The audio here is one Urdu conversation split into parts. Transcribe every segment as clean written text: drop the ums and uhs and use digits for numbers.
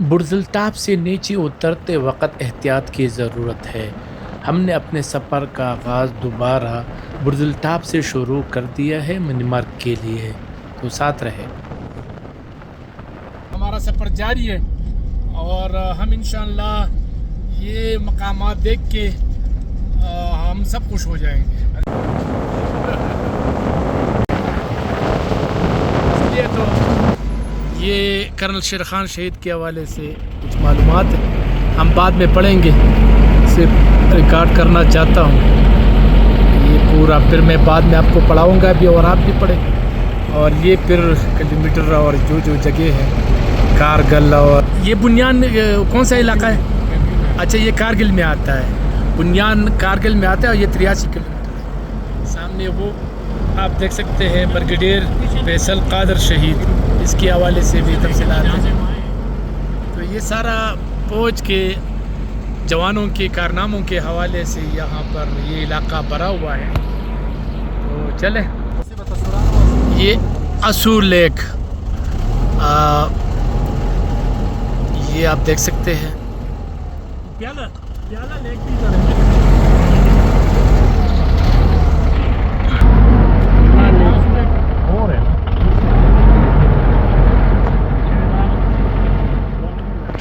برج الطاف سے نیچے اترتے وقت احتیاط کی ضرورت ہے. ہم نے اپنے سفر کا آغاز دوبارہ برج الطاف سے شروع کر دیا ہے منیمارک کے لیے، تو ساتھ رہے. ہمارا سفر جاری ہے اور ہم انشاءاللہ یہ مقامات دیکھ کے ہم سب خوش ہو جائیں گے. اس لیے تو یہ کرنل شیر خان شہید کے حوالے سے کچھ معلومات ہیں، ہم بعد میں پڑھیں گے. صرف ریکارڈ کرنا چاہتا ہوں یہ پورا، پھر میں بعد میں آپ کو پڑھاؤں گا بھی اور آپ بھی پڑھیں. اور یہ پھر کلومیٹر اور جو جگہ ہے کارگل. اور یہ بنیان کون سا علاقہ ہے؟ اچھا یہ کارگل میں آتا ہے، بنیان کارگل میں آتا ہے اور یہ 83 کلومیٹر ہے. سامنے وہ آپ دیکھ سکتے ہیں بریگیڈیئر فیصل قادر شہید، اس کے حوالے سے بھی تفصیلات ہیں. تو یہ سارا فوج کے جوانوں کے کارناموں کے حوالے سے یہاں پر یہ علاقہ بھرا ہوا ہے. تو چلیں. یہ اسور لیک یہ آپ دیکھ سکتے ہیں.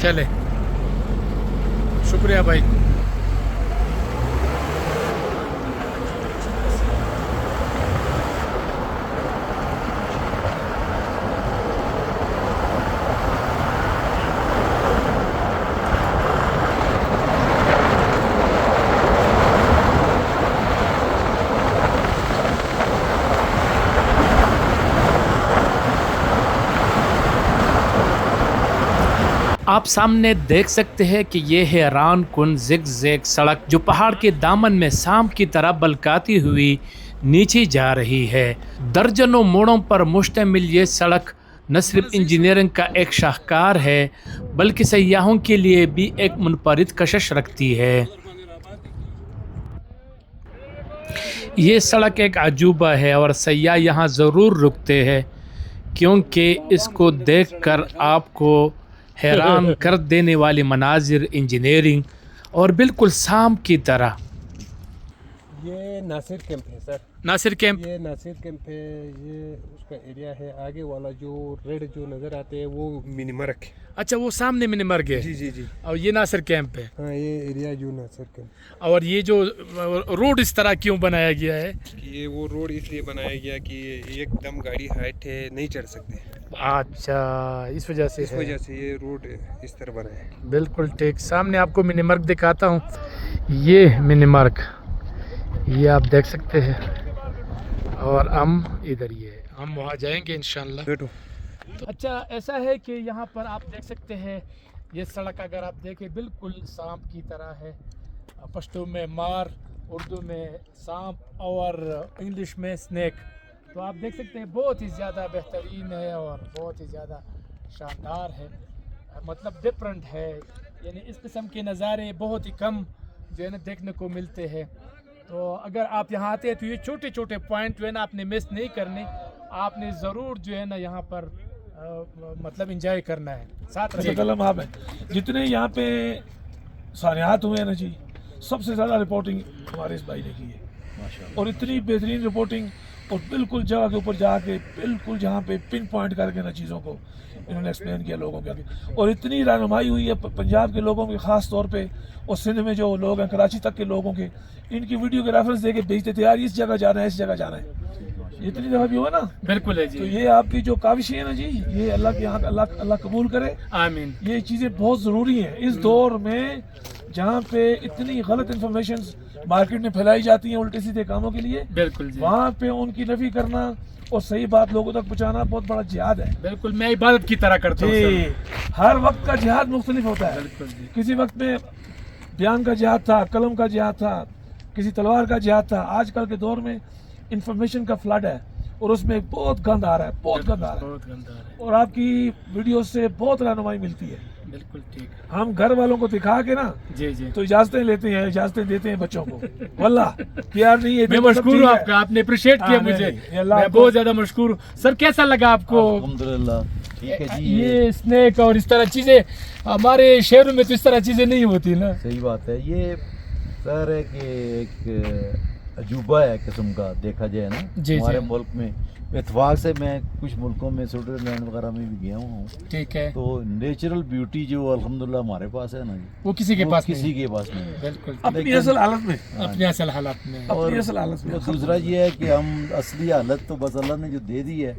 چلے شکریہ بھائی. آپ سامنے دیکھ سکتے ہیں کہ یہ حیران کن زگ زیگ سڑک جو پہاڑ کے دامن میں سانپ کی طرح بلکاتی ہوئی نیچے جا رہی ہے. درجنوں موڑوں پر مشتمل یہ سڑک نہ صرف انجینئرنگ کا ایک شاہکار ہے بلکہ سیاحوں کے لیے بھی ایک منفرد کشش رکھتی ہے. یہ سڑک ایک عجوبہ ہے اور سیاح یہاں ضرور رکتے ہیں کیونکہ اس کو دیکھ کر آپ کو حیران کر دینے والی مناظر، انجینئرنگ اور بالکل سانپ کی طرح. یہ ناصر کیمپ ہے سر. ناصر کیمپ، یہ ناصر کیمپ ہے، یہ اس کا ایریا ہے. آگے والا جو ریڈ جو نظر آتے ہیں وہ منیمارک. اچھا وہ سامنے منیمارک ہے. جی جی جی. اور یہ ناصر کیمپ ہے. ہاں یہ ایریا جو ناصر کیمپ. اور یہ جو روڈ اس طرح کیوں بنایا گیا ہے؟ یہ وہ روڈ اس لیے بنایا گیا کہ ایک دم گاڑی ہائٹ ہے نہیں چڑھ سکتے. اچھا اس وجہ سے یہ روڈ اس طرح بنا ہے. بالکل ٹھیک. سامنے آپ کو منیمارک دکھاتا ہوں. یہ منیمارک یہ آپ دیکھ سکتے ہیں اور ہم ادھر یہ ہم وہاں جائیں گے انشاءاللہ. اچھا ایسا ہے کہ یہاں پر آپ دیکھ سکتے ہیں یہ سڑک اگر آپ دیکھیں بالکل سانپ کی طرح ہے. پشتو میں مار، اردو میں سانپ اور انگلش میں سنیک. تو آپ دیکھ سکتے ہیں بہت ہی زیادہ بہترین ہے اور بہت ہی زیادہ شاندار ہے، مطلب ڈفرنٹ ہے. یعنی اس قسم کے نظارے بہت ہی کم جو ہے نا دیکھنے کو ملتے ہیں. تو اگر آپ یہاں آتے ہیں تو یہ چھوٹے چھوٹے پوائنٹ جو ہے نا آپ نے مس نہیں کرنے، آپ نے ضرور جو ہے نا یہاں پر مطلب انجوائے کرنا ہے. ساتھ جتنے یہاں پہ سانحات ہوئے ہیں نا جی، سب سے زیادہ رپورٹنگ ہمارے اس بھائی نے کی ہے اور اتنی بہترین رپورٹنگ. اور بالکل جگہ کے اوپر جا کے بالکل جہاں پہ پن پوائنٹ کر کے نا چیزوں کو انہوں نے ایکسپلین کیا لوگوں کے آگے. اور اتنی رہنمائی ہوئی ہے پنجاب کے لوگوں کی خاص طور پہ، اور سندھ میں جو لوگ ہیں کراچی تک کے لوگوں کے، ان کی ویڈیو کے ریفرنس دے کے بھیجتے تھے یار اس جگہ جانا ہے اس جگہ جانا ہے. اتنی دفعہ بھی ہوا نا. بالکل ہے جی. تو یہ آپ کی جو کاوشیں ہیں نا جی، یہ اللہ کے یہاں اللہ قبول کرے. آمین. یہ چیزیں بہت ضروری ہیں اس دور میں. جہاں پہ اتنی غلط انفارمیشن مارکیٹ میں پھیلائی جاتی ہیں الٹے سیدھے کاموں کے لیے، بالکل جی، وہاں پہ ان کی نفی کرنا اور صحیح بات لوگوں تک پہنچانا بہت بڑا جہاد ہے. بالکل میں عبادت کی طرح کرتا ہوں جی سر. ہر وقت کا جہاد مختلف ہوتا ہے. بالکل جی، کسی وقت میں بیان کا جہاد تھا، قلم کا جہاد تھا، کسی تلوار کا جہاد تھا. آج کل کے دور میں انفارمیشن کا فلڈ ہے اور اس میں بہت گند آ رہا ہے، بہت گند آ رہا ہے، بہت گندا ہے. اور آپ کی ویڈیو سے بہت رہنمائی ملتی ہے. بالکل ٹھیک ہے. ہم گھر والوں کو دکھا کے نا جی جی، تو اجازتیں لیتے ہیں، اجازتیں دیتے ہیں بچوں کو. واللہ کہ یار نہیں یہ میں دیکھو سب مشکور ہوں ٹھیک آپ ہے. کا، آپ نے اپریشیٹ کیا ہاں، نہیں، مجھے. نہیں، اللہ میں آپ کو- بہت زیادہ مشکور ہوں. سر کیسا لگا آپ کو الحمدللہ ٹھیک ہے جی. یہ اسنیک اور اس طرح چیزیں؟ ہمارے شہروں میں تو اس طرح چیزیں نہیں ہوتی نا. صحیح بات ہے. یہ ظاہر ہے کہ ایک عجوبہ ہے قسم کا دیکھا جائے نا. جی، جی. ہمارے ملک میں اتفاق سے میں کچھ ملکوں میں سوئٹزرلینڈ وغیرہ میں بھی گیا ہوں. ٹھیک ہے، تو نیچرل بیوٹی جو الحمدللہ ہمارے پاس ہے نا جی، وہ کسی کے وہ پاس کسی نہیں. کے پاس نہیں. بالکل اپنی اصل حالت میں، اپنے اصل حالات میں. اپنی اصل حالت میں. اور دوسرا یہ ہے کہ ہم اصلی حالت تو بس اللہ نے جو دے دی ہے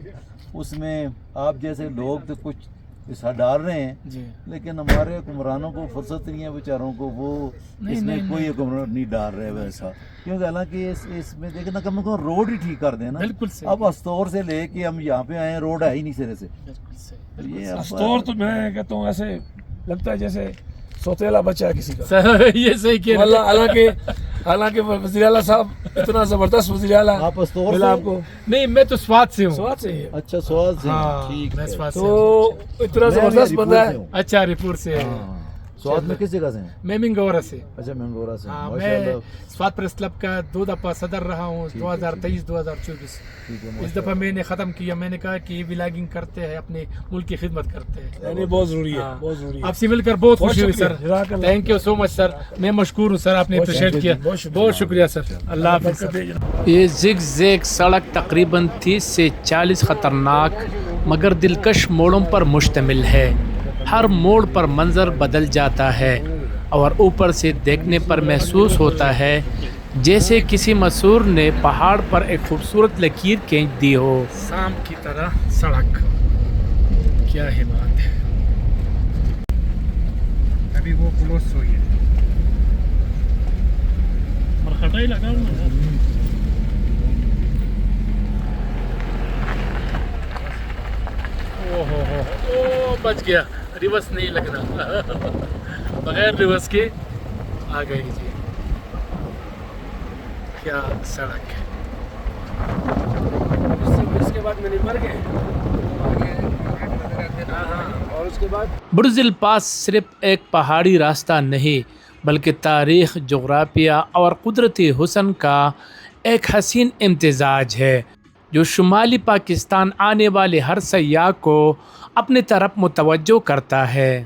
اس میں آپ جیسے لوگ تو کچھ حصہ ڈال رہے ہیں، جی لیکن ہمارے حکمرانوں کو فرصت نہیں ہے بیچاروں کو، وہ اس میں کوئی حکمران نہیں ڈال رہے ویسا. کیونکہ حالانکہ اس میں دیکھیں نا کم روڈ ہی ٹھیک کر دیں نا. بالکل صحیح. اب استور سے لے کے ہم یہاں پہ آئے ہیں، روڈ ہے ہی نہیں سرے سے. بالکل صحیح. یہ اب اسٹور تو میں کہتا ہوں ایسے لگتا ہے جیسے سوتیلا بچہ ہے کسی کا. سر یہ صحیح کہہ رہے واللہ حالانکہ وزیر اعلیٰ صاحب اتنا زبردست وزیر اعلیٰ آپ استور ملا سے آپ کو. نہیں، میں تو سوات سے ہوں. سوات سے ہی ہے. اچھا سوال سے ہاں، ٹھیک میں ہے. سوات سے تو ہوں. اتنا میں زبردست ہریپور بندہ سے ہے. ہوں. اچھا ہریپور سے. ہاں. سوات میں کس جگہ سے ہیں؟ میں منگورا سے. اچھا مینگورا سے. ہاں، ماشاء میں اللہ. سوات پریس کلب کا 2 دفعہ صدر رہا ہوں، 2023-2024. ٹھیک ہے اس دفعہ میں نے ختم کیا. میں نے کہا کہ یہ ولاگنگ کرتے ہیں، اپنے ملک کی خدمت کرتے ہیں. یعنی بہت ضروری ہے، ہاں. بہت ضروری ہے. آپ سے مل کر بہت خوشی ہوئی شکریہ. سر. جزاک اللہ. تھینک یو سو مچ سر. میں مشکور ہوں سر، آپ نے بہت اپریشیٹ شکریہ. کیا. بہت شکریہ. بہت شکریہ سر. اللہ حافظ. برکت دے جناب. یہ زگ زیگ سڑک تقریباً 30 سے 40 خطرناک مگر دلکش موڑوں پر مشتمل ہے. ہر موڑ پر منظر بدل جاتا ہے اور اوپر سے دیکھنے پر محسوس ہوتا ہے جیسے کسی مسحور نے پہاڑ پر ایک خوبصورت لکیر کھینچ دی ہو. شام کی طرح سڑک، کیا ہی بات ہے. ابھی وہ کلوز ہوئی ہے. مرخٹائی لگا بچ گیا. ریورس نہیں لگنا، بغیر ریورس کے آ گئی جی. کیا سڑک ہے. اس کے بعد میں نہیں مر گئے. اور اس کے بعد برج الپاس صرف ایک پہاڑی راستہ نہیں بلکہ تاریخ، جغرافیہ اور قدرتی حسن کا ایک حسین امتزاج ہے جو شمالی پاکستان آنے والے ہر سیاح کو اپنی طرف متوجہ کرتا ہے.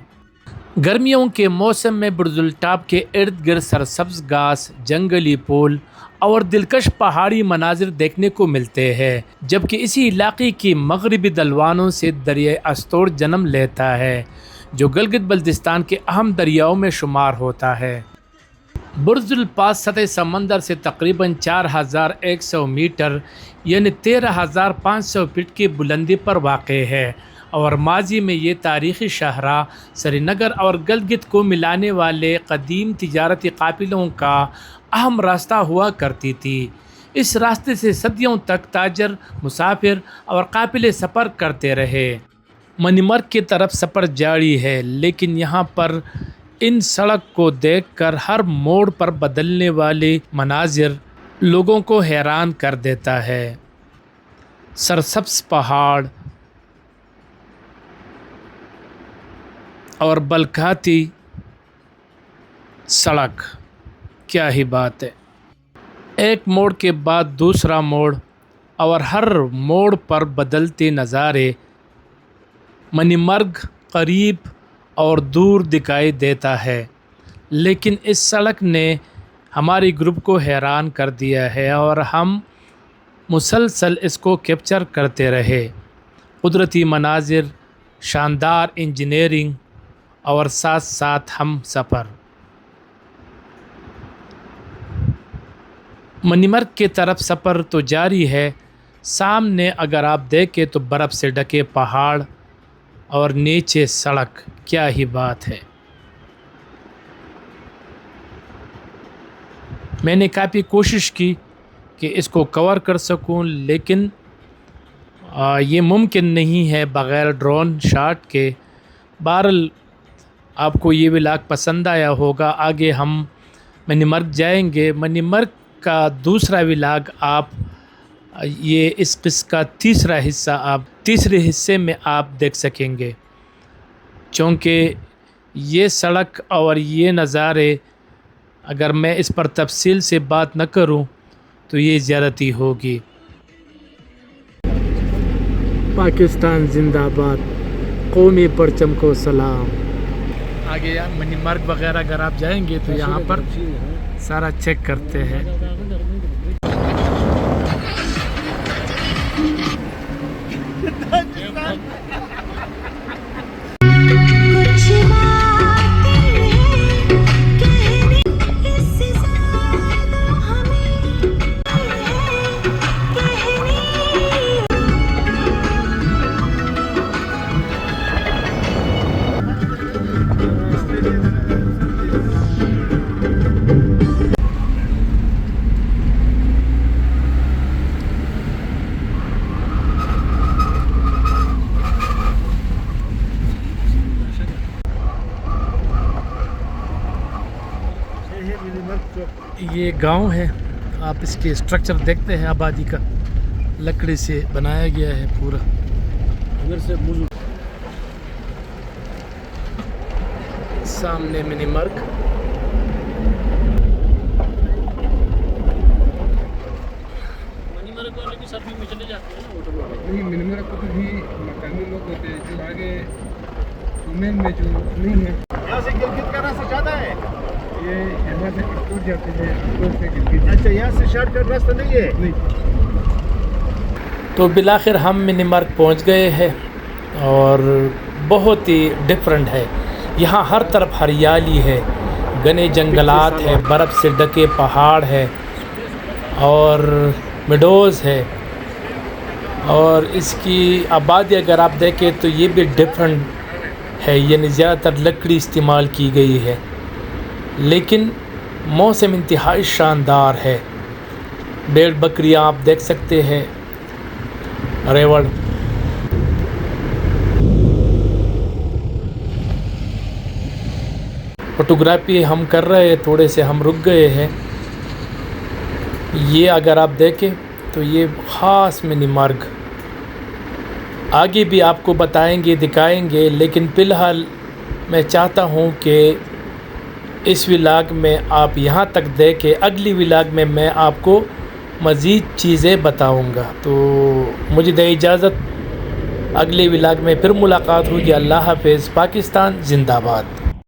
گرمیوں کے موسم میں برج الٹاپ کے ارد گرد سرسبز گھاس، جنگلی پھول اور دلکش پہاڑی مناظر دیکھنے کو ملتے ہیں، جبکہ اسی علاقے کی مغربی ڈھلوانوں سے دریائے استور جنم لیتا ہے جو گلگت بلتستان کے اہم دریاؤں میں شمار ہوتا ہے. برج الپاس سطح سمندر سے تقریباً 4100 میٹر یعنی 13500 فٹ کی بلندی پر واقع ہے اور ماضی میں یہ تاریخی شاہراہ سری نگر اور گلگت کو ملانے والے قدیم تجارتی قافلوں کا اہم راستہ ہوا کرتی تھی. اس راستے سے صدیوں تک تاجر، مسافر اور قافلے سفر کرتے رہے. منی مرگ کی طرف سفر جاری ہے، لیکن یہاں پر ان سڑک کو دیکھ کر ہر موڑ پر بدلنے والے مناظر لوگوں کو حیران کر دیتا ہے. سرسبز پہاڑ اور بلکھاتی سڑک، کیا ہی بات ہے. ایک موڑ کے بعد دوسرا موڑ اور ہر موڑ پر بدلتے نظارے. منی مرگ قریب اور دور دکھائی دیتا ہے، لیکن اس سڑک نے ہماری گروپ کو حیران کر دیا ہے اور ہم مسلسل اس کو کیپچر کرتے رہے. قدرتی مناظر، شاندار انجینئرنگ اور ساتھ ساتھ ہم سفر. منی مرگ کی طرف سفر تو جاری ہے. سامنے اگر آپ دیکھیں تو برف سے ڈھکے پہاڑ اور نیچے سڑک، کیا ہی بات ہے. میں نے کافی کوشش کی کہ اس کو کور کر سکوں، لیکن یہ ممکن نہیں ہے بغیر ڈرون شاٹ کے۔ بہرحال آپ کو یہ ولاگ پسند آیا ہوگا۔ آگے ہم منی مرگ جائیں گے۔ منی مرگ کا دوسرا ولاگ آپ یہ اس قصے کا تیسرا حصہ آپ تیسرے حصے میں آپ دیکھ سکیں گے، چونکہ یہ سڑک اور یہ نظارے اگر میں اس پر تفصیل سے بات نہ کروں تو یہ زیادتی ہوگی۔ پاکستان زندہ باد، قومی پرچم کو سلام۔ آگے منی مرگ وغیرہ اگر آپ جائیں گے تو یہاں پر سارا چیک کرتے ہیں۔ یہ گاؤں ہے، آپ اس کے اسٹرکچر دیکھتے ہیں آبادی کا، لکڑی سے بنایا گیا ہے پورا۔ سامنے منی مرگ۔ منی مرگ کو بھی مقامی لوگ ہوتے ہیں جو آگے وومین میں جو نہیں ہے، یہاں سے گلگت کا راستہ جاتا ہے؟ یہ یہاں سے ٹوٹ جاتے ہیں، ٹوٹ سے گلگت۔ اچھا، یہاں سے شارٹ کٹ راستہ نہیں ہے؟ نہیں۔ تو بالآخر ہم منی مرگ پہنچ گئے ہیں اور بہت ہی ڈفرینٹ ہے۔ یہاں ہر طرف ہریالی ہے، گھنے جنگلات ہے، برف سے ڈھکے پہاڑ ہے اور میڈوز ہے، اور اس کی آبادی اگر آپ دیکھیں تو یہ بھی ڈفرینٹ ہے، یعنی زیادہ تر لکڑی استعمال کی گئی ہے، لیکن موسم انتہائی شاندار ہے۔ بھیڑ بکریاں آپ دیکھ سکتے ہیں، ریوڑ۔ فوٹوگرافی ہم کر رہے ہیں، تھوڑے سے ہم رک گئے ہیں۔ یہ اگر آپ دیکھیں تو یہ خاص منی مرگ، آگے بھی آپ کو بتائیں گے، دکھائیں گے، لیکن فی الحال میں چاہتا ہوں کہ اس ولاگ میں آپ یہاں تک دیکھیں، اگلی ولاگ میں میں آپ کو مزید چیزیں بتاؤں گا۔ تو مجھے دے اجازت، اگلی ولاگ میں پھر ملاقات ہوگی۔ اللہ حافظ۔ پاکستان زندہ باد۔